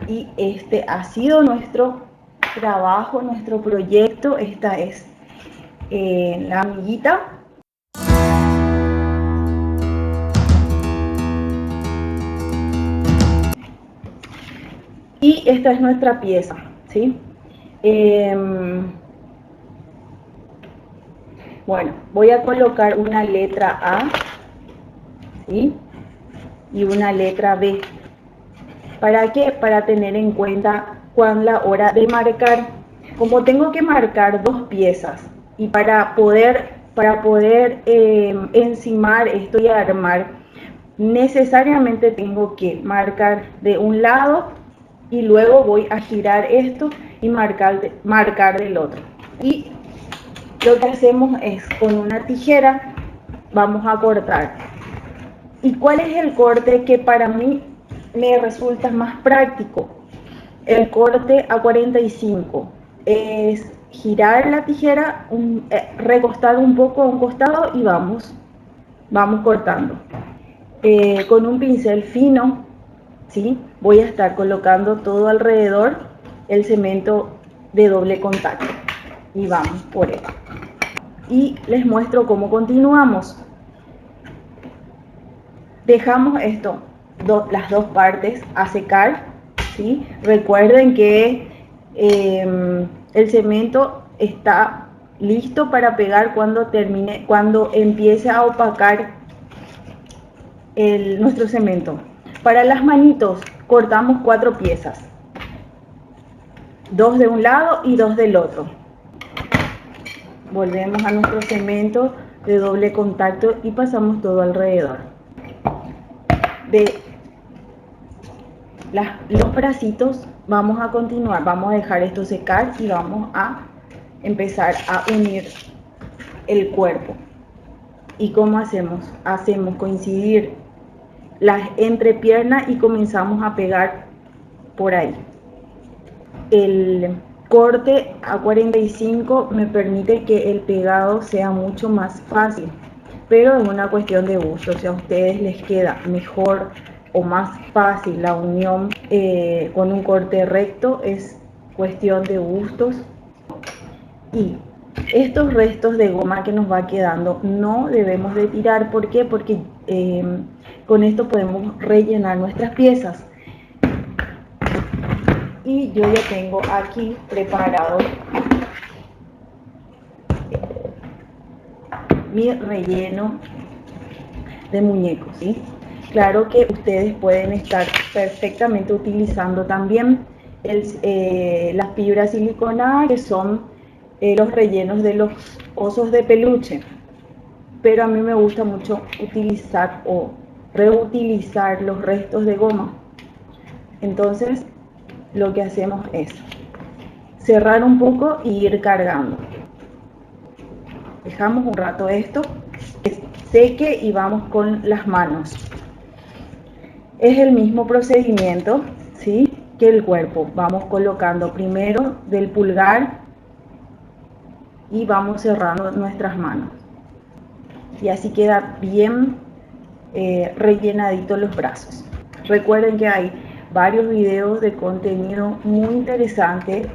Y este ha sido nuestro trabajo, nuestro proyecto. Esta es la amiguita. Y esta es nuestra pieza, ¿sí? Bueno, voy a colocar una letra A, ¿sí? Y una letra B. ¿Para qué? Para tener en cuenta cuando la hora de marcar. Como tengo que marcar dos piezas y para poder encimar esto y armar, necesariamente tengo que marcar de un lado y luego voy a girar esto y marcar del otro. Y lo que hacemos es con una tijera vamos a cortar. ¿Y cuál es el corte que para mí me resulta más práctico? El corte a 45 es girar la tijera, recostar un poco a un costado y vamos cortando. Con un pincel fino, ¿sí? Voy a estar colocando todo alrededor el cemento de doble contacto y vamos por él. Y les muestro cómo continuamos. Dejamos esto, las dos partes a secar, ¿sí? Recuerden que el cemento está listo para pegar cuando empiece a opacar nuestro cemento. Para las manitos cortamos 4 piezas, 2 de un lado y 2 del otro. Volvemos a nuestro cemento de doble contacto y pasamos todo alrededor. De los bracitos vamos a continuar, vamos a dejar esto secar y vamos a empezar a unir el cuerpo. ¿Y cómo hacemos? Hacemos coincidir las entrepiernas y comenzamos a pegar por ahí. El corte a 45 me permite que el pegado sea mucho más fácil, pero es una cuestión de gusto. Si a ustedes les queda mejor o más fácil la unión con un corte recto, es cuestión de gustos. Y estos restos de goma que nos va quedando no debemos de tirar. ¿Por qué? Porque con esto podemos rellenar nuestras piezas. Y yo ya tengo aquí preparado mi relleno de muñecos, ¿sí? Claro que ustedes pueden estar perfectamente utilizando también las fibras siliconadas, que son los rellenos de los osos de peluche, pero a mí me gusta mucho utilizar o reutilizar los restos de goma. Entonces lo que hacemos es cerrar un poco y ir cargando. Dejamos un rato esto que seque y vamos con las manos. Es el mismo procedimiento, ¿sí?, que el cuerpo. Vamos colocando primero del pulgar y vamos cerrando nuestras manos. Y así queda bien rellenadito los brazos. Recuerden que hay varios videos de contenido muy interesante,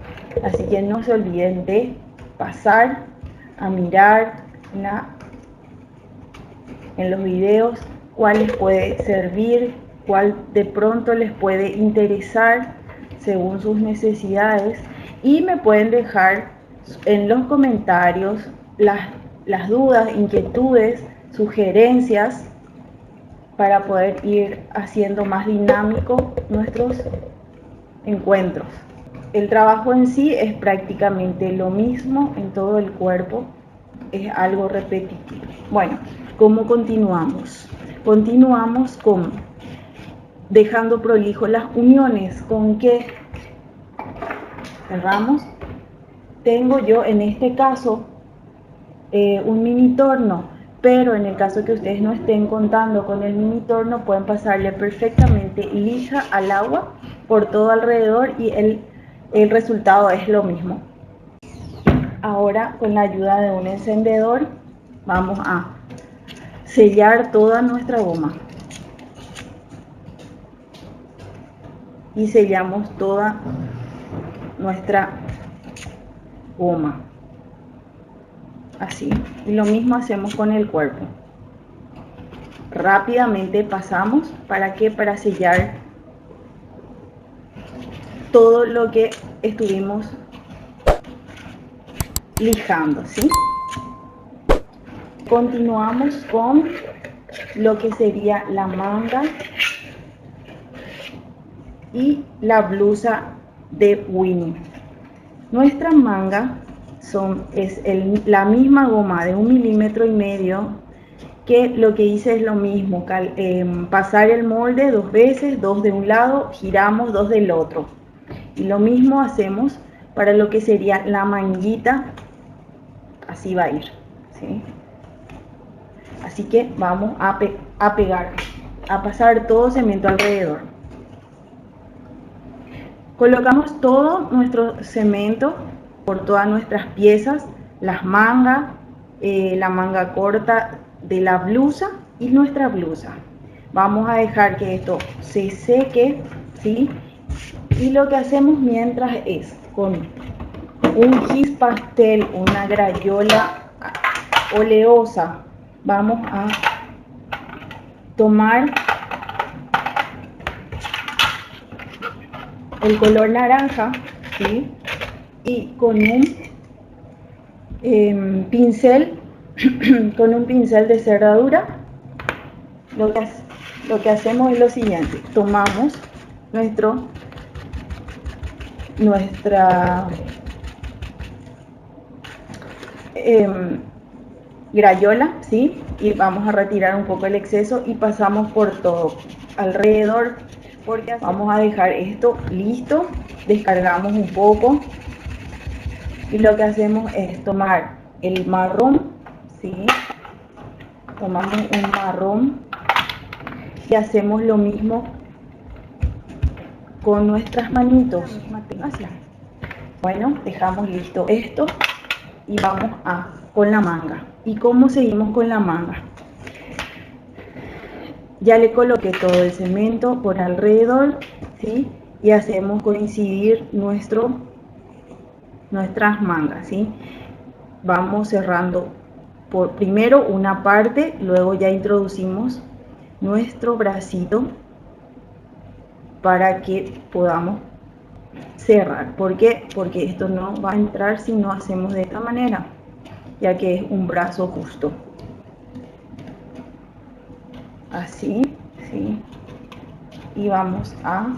así que no se olviden de pasar a mirar en los videos cuál les puede servir, cuál de pronto les puede interesar según sus necesidades, y me pueden dejar en los comentarios las dudas, inquietudes, sugerencias para poder ir haciendo más dinámico nuestros encuentros. El trabajo en sí es prácticamente lo mismo en todo el cuerpo, es algo repetitivo. Bueno, ¿cómo continuamos? Continuamos con dejando prolijo las uniones. ¿Con qué cerramos? Tengo yo en este caso un mini torno, pero en el caso que ustedes no estén contando con el mini torno, pueden pasarle perfectamente lija al agua por todo alrededor y el resultado es lo mismo. Ahora, con la ayuda de un encendedor, vamos a sellar toda nuestra goma. y sellamos toda nuestra goma, así. Y lo mismo hacemos con el cuerpo. Rápidamente pasamos, ¿para qué? Para sellar todo lo que estuvimos lijando, ¿sí? Continuamos con lo que sería la manga y la blusa de Winnie. Nuestra manga es la misma goma de 1,5 milímetros, que lo que hice es lo mismo, pasar el molde 2 veces, 2 de un lado, giramos 2 del otro. Y lo mismo hacemos para lo que sería la manguita, así va a ir, ¿sí? Así que vamos a pegar, a pasar todo cemento alrededor. Colocamos todo nuestro cemento por todas nuestras piezas, las mangas, la manga corta de la blusa y nuestra blusa. Vamos a dejar que esto se seque, ¿sí? Y lo que hacemos mientras es con un gis pastel, una grayola oleosa, vamos a tomar el color naranja, ¿sí? Y con un pincel con un pincel de cerradura, lo que hacemos es lo siguiente: tomamos nuestra grayola, ¿sí? Y vamos a retirar un poco el exceso y pasamos por todo alrededor, porque vamos a dejar esto listo. Descargamos un poco y lo que hacemos es tomar el marrón, ¿sí? Tomamos un marrón y hacemos lo mismo con nuestras manitos. Así. Bueno, dejamos listo esto y vamos con la manga. ¿Y cómo seguimos con la manga? Ya le coloqué todo el cemento por alrededor, ¿sí? Y hacemos coincidir nuestras mangas, ¿sí? Vamos cerrando primero una parte, luego ya introducimos nuestro bracito para que podamos cerrar. ¿Por qué? Porque esto no va a entrar si no hacemos de esta manera, ya que es un brazo justo. Así, ¿sí? Y vamos a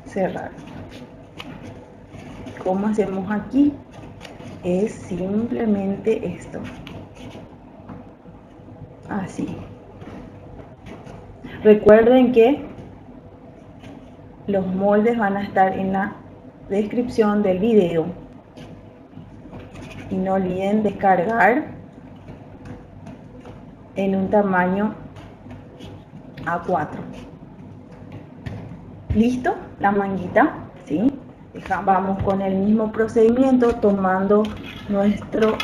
cerrar. ¿Cómo hacemos aquí? Es simplemente esto. Así. Recuerden que los moldes van a estar en la descripción del video. Y no olviden descargar en un tamaño A4. ¿Listo? La manguita, ¿sí? Vamos con el mismo procedimiento, tomando nuestro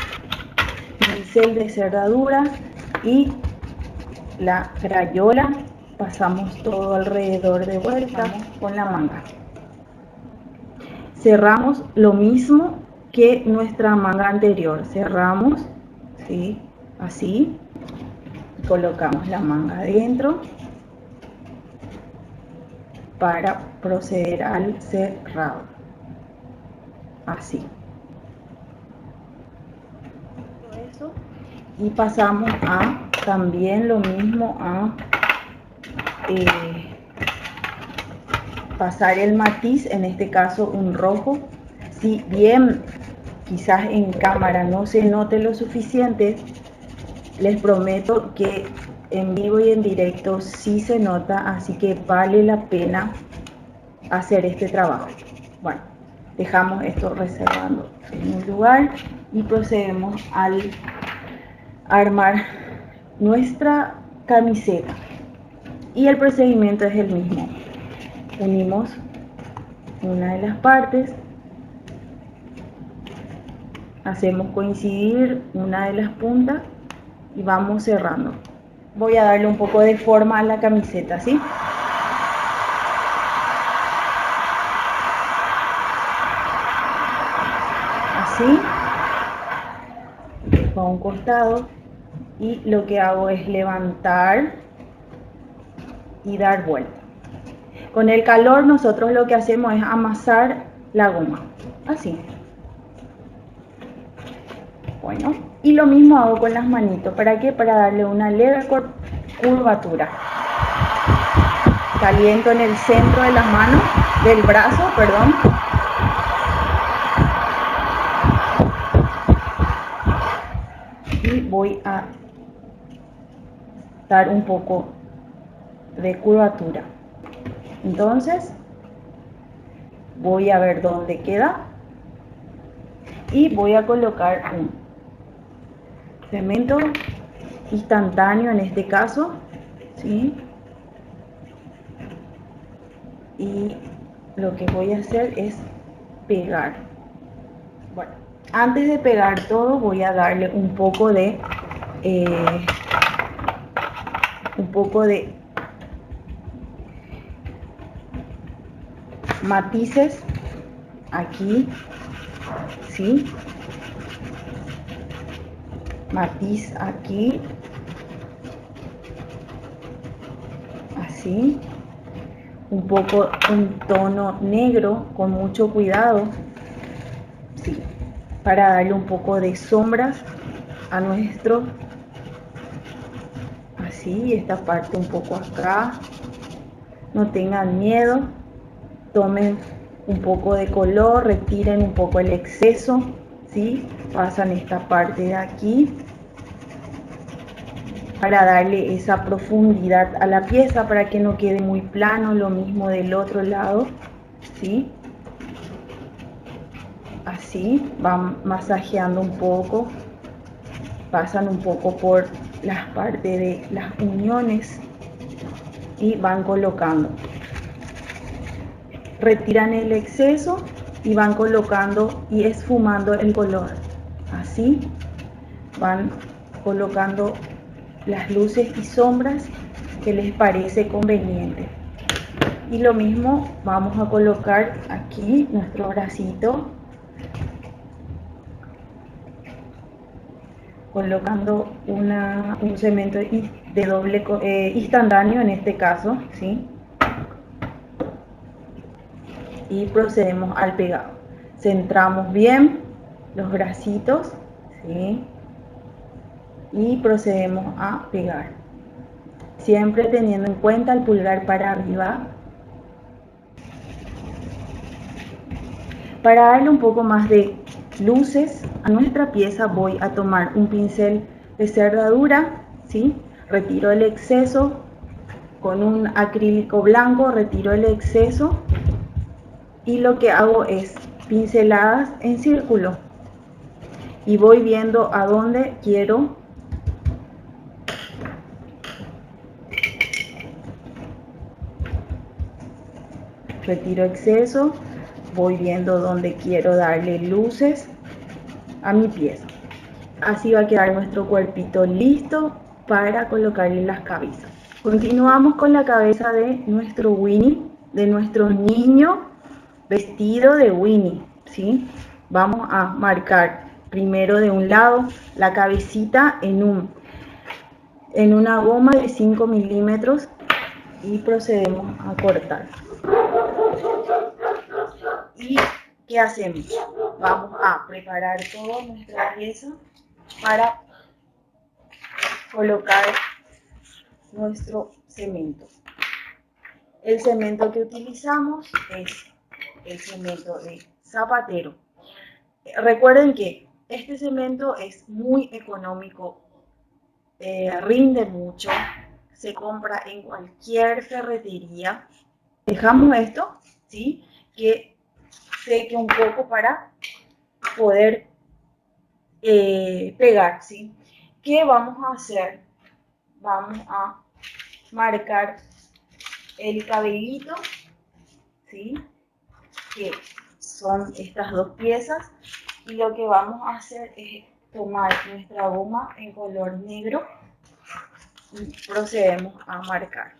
pincel de cerradura y la crayola, pasamos todo alrededor de vuelta con la manga. Cerramos lo mismo que nuestra manga anterior, cerramos, ¿sí? Así, colocamos la manga adentro para proceder al cerrado, así. Eso, y pasamos a también lo mismo a pasar el matiz, en este caso un rojo. Si bien quizás en cámara no se note lo suficiente, les prometo que en vivo y en directo sí se nota, así que vale la pena hacer este trabajo. Bueno, dejamos esto reservando en un lugar y procedemos al armar nuestra camiseta. Y el procedimiento es el mismo. Unimos una de las partes, hacemos coincidir una de las puntas y vamos cerrando. Voy a darle un poco de forma a la camiseta, ¿sí? así, para un costado, y lo que hago es levantar y dar vuelta. Con el calor nosotros lo que hacemos es amasar la goma, así. Bueno, y lo mismo hago con las manitos. ¿Para qué? Para darle una leve curvatura. Caliento en el centro de las manos, del brazo, perdón. Y voy a dar un poco de curvatura. Entonces, voy a ver dónde queda. Y voy a colocar un cemento instantáneo en este caso, ¿sí? Y lo que voy a hacer es pegar. Bueno, antes de pegar todo voy a darle un poco de matices aquí, ¿sí? Matiz aquí, así, un poco un tono negro con mucho cuidado, sí, para darle un poco de sombras a nuestro, así, esta parte un poco acá. No tengan miedo, tomen un poco de color, retiren un poco el exceso, ¿sí? Pasan esta parte de aquí para darle esa profundidad a la pieza, para que no quede muy plano. Lo mismo del otro lado, ¿sí? Así, van masajeando un poco, pasan un poco por las partes de las uniones y van colocando. Retiran el exceso y van colocando y esfumando el color. Así van colocando las luces y sombras que les parece conveniente. Y lo mismo vamos a colocar aquí nuestro bracito, colocando un cemento de doble instantáneo en este caso, ¿sí? Y procedemos al pegado. Centramos bien los bracitos, ¿sí? Y procedemos a pegar, siempre teniendo en cuenta el pulgar para arriba. Para darle un poco más de luces a nuestra pieza voy a tomar un pincel de cerradura, ¿sí? Retiro el exceso con un acrílico blanco, retiro el exceso y lo que hago es pinceladas en círculo y voy viendo a dónde quiero retiro exceso, voy viendo dónde quiero darle luces a mi pieza. Así va a quedar nuestro cuerpito listo para colocarle las cabezas. Continuamos con la cabeza de nuestro Winnie, de nuestro niño vestido de Winnie, ¿sí? Vamos a marcar primero de un lado la cabecita en una goma de 5 milímetros y procedemos a cortar. ¿Y qué hacemos? Vamos a preparar toda nuestra pieza para colocar nuestro cemento. El cemento que utilizamos es el cemento de zapatero. Recuerden que este cemento es muy económico, rinde mucho, se compra en cualquier ferretería. Dejamos esto, ¿sí? Que seque un poco para poder pegar, ¿sí? ¿Qué vamos a hacer? Vamos a marcar el cabellito, ¿sí? Que son estas dos piezas, y lo que vamos a hacer es tomar nuestra goma en color negro y procedemos a marcar.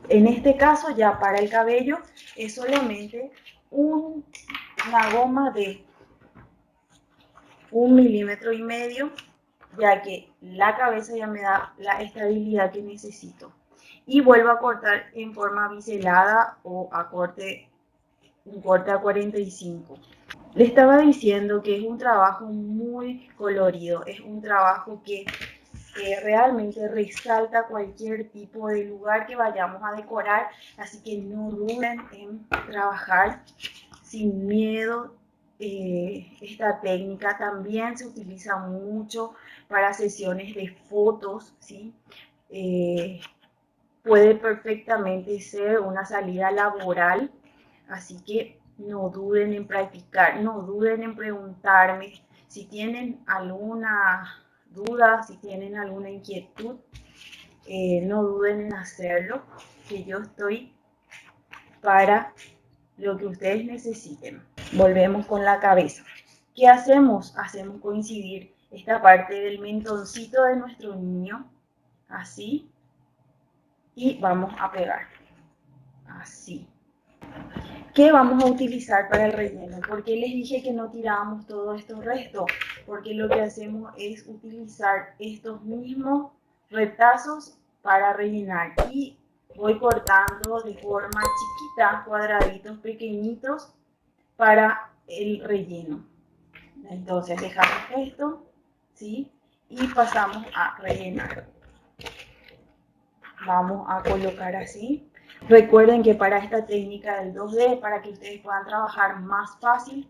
En este caso, ya para el cabello es solamente una goma de 1,5 milímetros, ya que la cabeza ya me da la estabilidad que necesito. Y vuelvo a cortar en forma biselada o a un corte a 45. Le estaba diciendo que es un trabajo muy colorido, es un trabajo que realmente resalta cualquier tipo de lugar que vayamos a decorar, así que no duden en trabajar sin miedo. Esta técnica también se utiliza mucho para sesiones de fotos, ¿sí? Puede perfectamente ser una salida laboral, así que no duden en practicar, no duden en preguntarme si tienen alguna duda, si tienen alguna inquietud, no duden en hacerlo, que yo estoy para lo que ustedes necesiten. Volvemos con la cabeza. ¿Qué hacemos? Hacemos coincidir esta parte del mentoncito de nuestro niño, así, y vamos a pegar, así. ¿Qué vamos a utilizar para el relleno? ¿Por qué les dije que no tirábamos todos estos restos? Porque lo que hacemos es utilizar estos mismos retazos para rellenar. Y voy cortando de forma chiquita, cuadraditos pequeñitos para el relleno. Entonces dejamos esto, ¿sí? Y pasamos a rellenar. Vamos a colocar así. Recuerden que para esta técnica del 2D, para que ustedes puedan trabajar más fácil,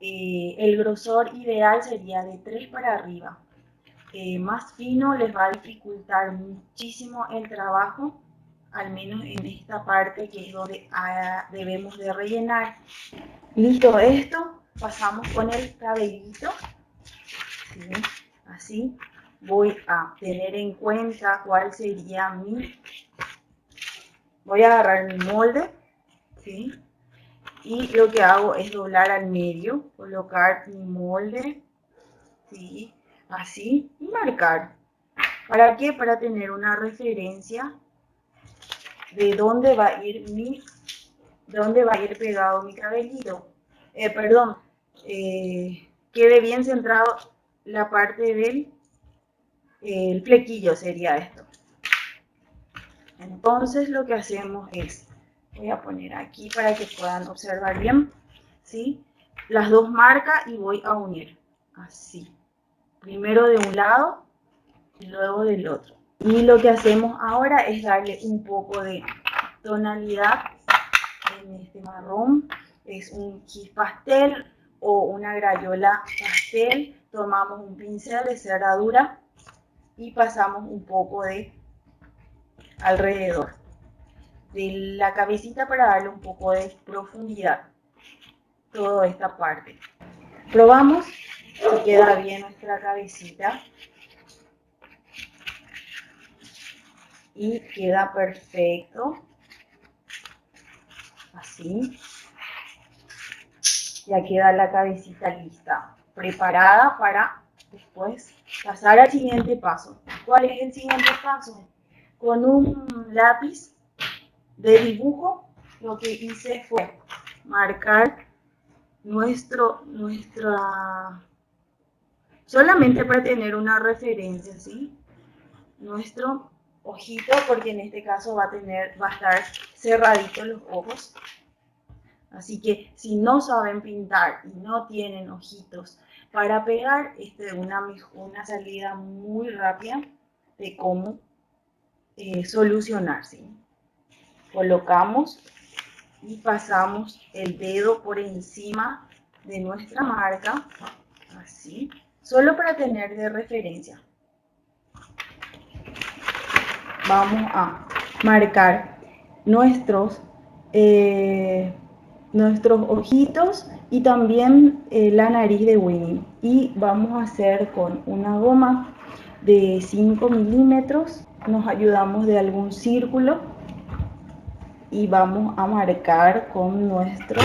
el grosor ideal sería de 3 para arriba. Más fino les va a dificultar muchísimo el trabajo, al menos en esta parte que es donde debemos de rellenar. Listo esto, pasamos con el cabellito, ¿sí? Así voy a tener en cuenta cuál sería mi... Voy a agarrar mi molde, ¿sí? Y lo que hago es doblar al medio, colocar mi molde, ¿sí? Así, y marcar. ¿Para qué? Para tener una referencia de dónde va a ir pegado mi cabellito. Perdón, quede bien centrado la parte del el flequillo, sería esto. Entonces lo que hacemos es, voy a poner aquí para que puedan observar bien, ¿sí? Las dos marcas y voy a unir, así. Primero de un lado y luego del otro. Y lo que hacemos ahora es darle un poco de tonalidad en este marrón. Es un gis pastel o una grayola pastel. Tomamos un pincel de cerradura y pasamos un poco de alrededor de la cabecita para darle un poco de profundidad toda esta parte. Probamos si queda bien nuestra cabecita y queda perfecto, así. Ya queda la cabecita lista, preparada para después pasar al siguiente paso. ¿Cuál es el siguiente paso? Con un lápiz de dibujo, lo que hice fue marcar solamente para tener una referencia, ¿sí? Nuestro ojito, porque en este caso va a estar cerradito los ojos. Así que si no saben pintar y no tienen ojitos para pegar, esta es una salida muy rápida de cómo solucionar, ¿sí? Colocamos y pasamos el dedo por encima de nuestra marca, así, solo para tener de referencia. Vamos a marcar nuestros ojitos y también la nariz de Winnie. Y vamos a hacer con una goma de 5 milímetros. Nos ayudamos de algún círculo y vamos a marcar con nuestra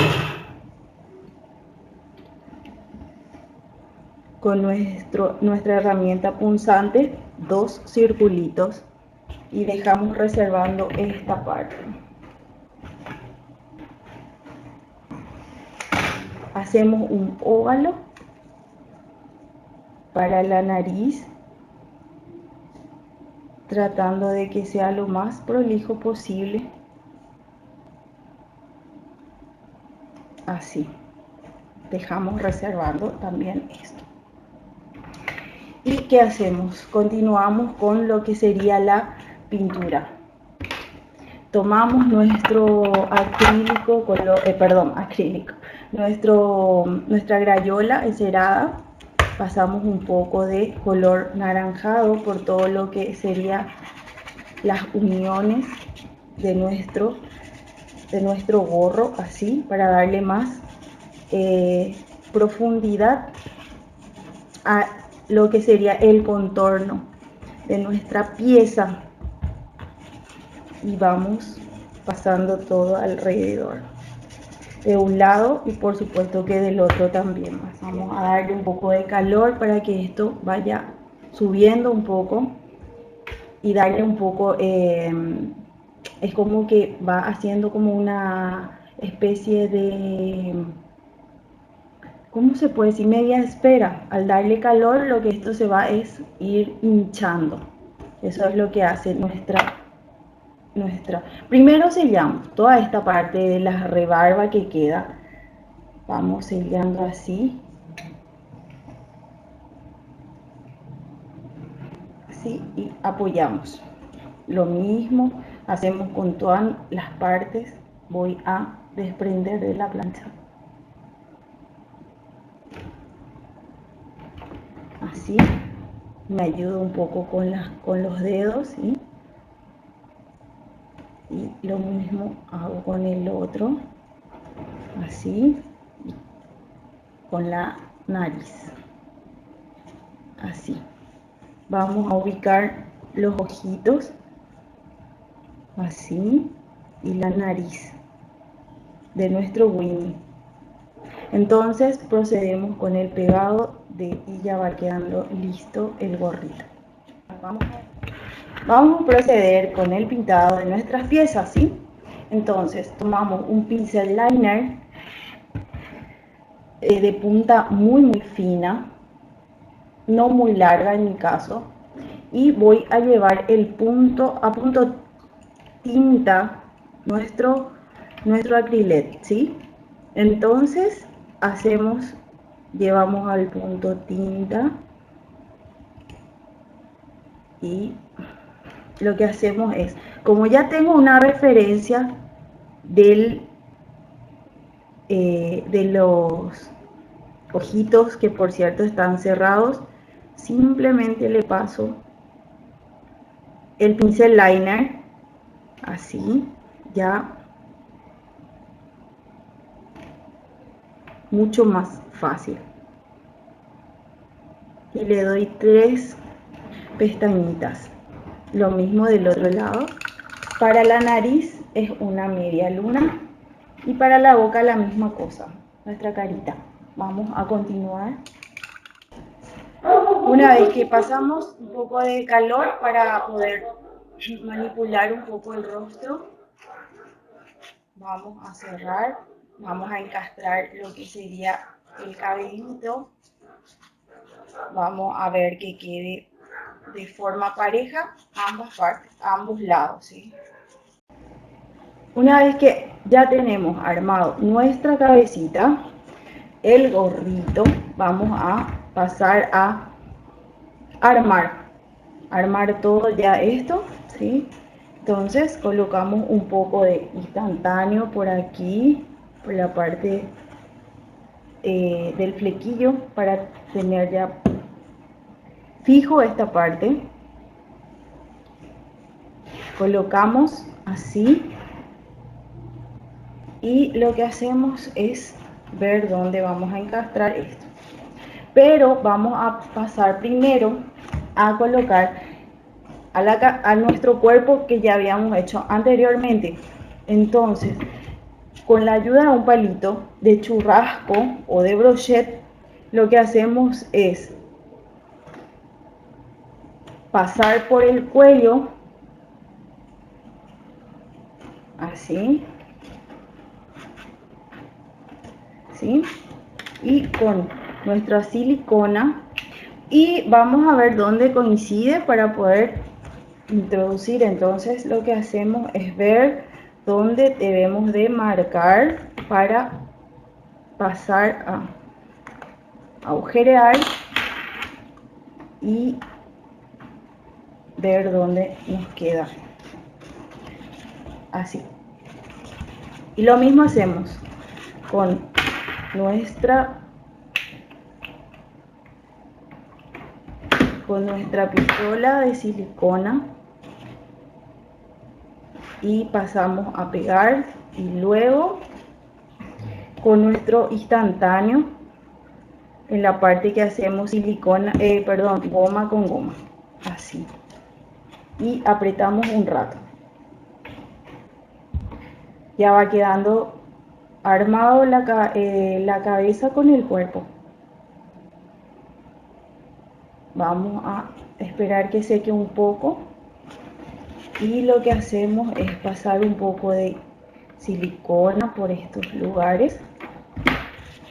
herramienta punzante 2 circulitos y dejamos reservando esta parte. Hacemos un óvalo para la nariz, tratando de que sea lo más prolijo posible. Así. Dejamos reservando también esto. ¿Y qué hacemos? Continuamos con lo que sería la pintura. Tomamos nuestro acrílico, nuestra grayola encerada, pasamos un poco de color naranjado por todo lo que sería las uniones de nuestro gorro, así, para darle más profundidad a lo que sería el contorno de nuestra pieza, y vamos pasando todo alrededor de un lado y por supuesto que del otro también. Vamos a darle un poco de calor para que esto vaya subiendo un poco y darle un poco, es como que va haciendo como una especie de, ¿cómo se puede decir? Media espera. Al darle calor, lo que esto se va es ir hinchando. Eso es lo que hace primero sellamos toda esta parte de la rebarba que queda. Vamos sellando así. Así, y apoyamos. Lo mismo hacemos con todas las partes. Voy a desprender de la plancha. Así. Me ayuda un poco con los dedos, ¿sí? Y lo mismo hago con el otro, así, con la nariz, así. Vamos a ubicar los ojitos, así, y la nariz de nuestro Winnie. Entonces procedemos con el pegado y ya va quedando listo el gorrito. Vamos a proceder con el pintado de nuestras piezas, ¿sí? Entonces tomamos un pincel liner de punta muy fina, no muy larga en mi caso, y voy a llevar el punto a punto tinta nuestro acrylic, ¿sí? Entonces llevamos al punto tinta y lo que hacemos es, como ya tengo una referencia de los ojitos, que por cierto están cerrados, simplemente le paso el pincel liner, así, ya mucho más fácil. Y le doy 3 pestañitas. Lo mismo del otro lado. Para la nariz es una media luna y para la boca la misma cosa, nuestra carita. Vamos a continuar. Una vez que pasamos un poco de calor para poder manipular un poco el rostro, vamos a cerrar, vamos a encastrar lo que sería el cabellito. Vamos a ver que quede de forma pareja ambas partes, ambos lados, ¿sí? Una vez que ya tenemos armado nuestra cabecita, el gorrito, vamos a pasar a armar todo ya esto, ¿sí? Entonces colocamos un poco de instantáneo por aquí, por la parte del flequillo, para tener ya fijo esta parte. Colocamos así y lo que hacemos es ver dónde vamos a encastrar esto, pero vamos a pasar primero a colocar a nuestro cuerpo que ya habíamos hecho anteriormente. Entonces, con la ayuda de un palito de churrasco o de brochet, lo que hacemos es pasar por el cuello, así, ¿sí? Y con nuestra silicona Y vamos a ver dónde coincide para poder introducir. Entonces lo que hacemos es ver dónde debemos de marcar para pasar a agujerear y ver dónde nos queda. Así. Y lo mismo hacemos con nuestra pistola de silicona y pasamos a pegar, y luego con nuestro instantáneo en la parte que hacemos silicona, goma con goma, así, y apretamos un rato. Ya va quedando armado la cabeza con el cuerpo. Vamos a esperar que seque un poco, y lo que hacemos es pasar un poco de silicona por estos lugares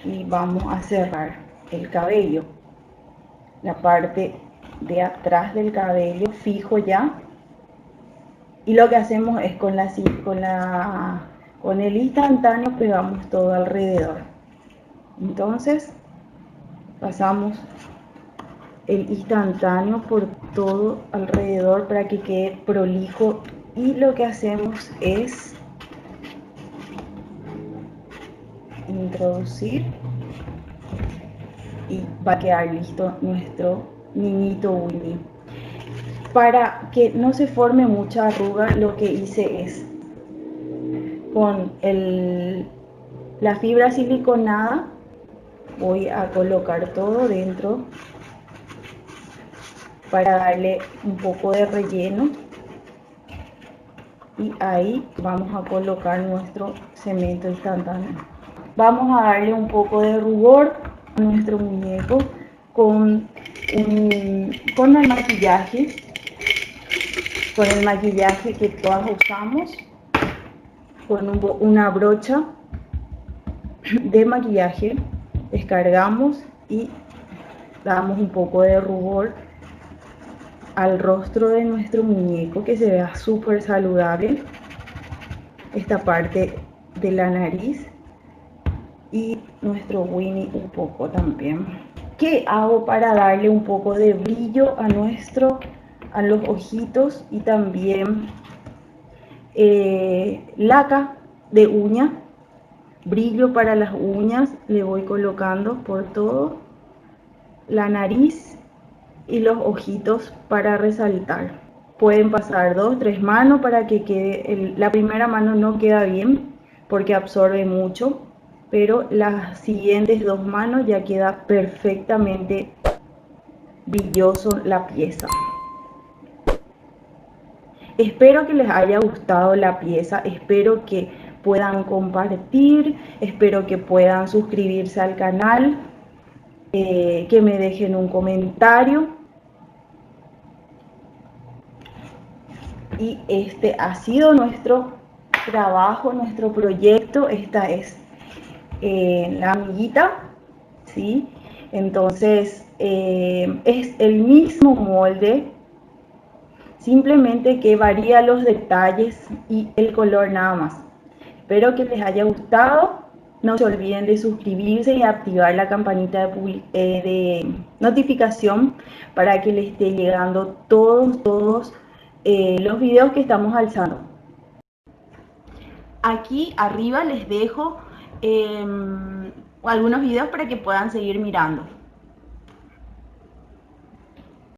y vamos a cerrar el cabello, la parte de atrás del cabello fijo ya. Y lo que hacemos es con el instantáneo pegamos todo alrededor. Entonces pasamos el instantáneo por todo alrededor para que quede prolijo, y lo que hacemos es introducir y va a quedar listo nuestro niñito Winnie. Para que no se forme mucha arruga, lo que hice es con la fibra siliconada voy a colocar todo dentro para darle un poco de relleno, y ahí vamos a colocar nuestro cemento instantáneo. Vamos a darle un poco de rubor a nuestro muñeco con el maquillaje, que todas usamos, con una brocha de maquillaje descargamos y damos un poco de rubor al rostro de nuestro muñeco, que se vea súper saludable. Esta parte de la nariz y nuestro Winnie un poco también. ¿Qué hago para darle un poco de brillo a los ojitos? Y también laca de uña, brillo para las uñas, le voy colocando por todo la nariz y los ojitos para resaltar. Pueden pasar 2, 3 manos para que quede, la primera mano no queda bien porque absorbe mucho, pero las siguientes 2 manos ya queda perfectamente brilloso la pieza. Espero que les haya gustado la pieza, espero que puedan compartir, espero que puedan suscribirse al canal, que me dejen un comentario. Y este ha sido nuestro trabajo, nuestro proyecto. Esta es la amiguita, ¿sí? Entonces es el mismo molde, simplemente que varía los detalles y el color nada más. Espero que les haya gustado. No se olviden de suscribirse y activar la campanita de notificación para que les esté llegando todos los videos que estamos alzando. Aquí arriba les dejo algunos videos para que puedan seguir mirando.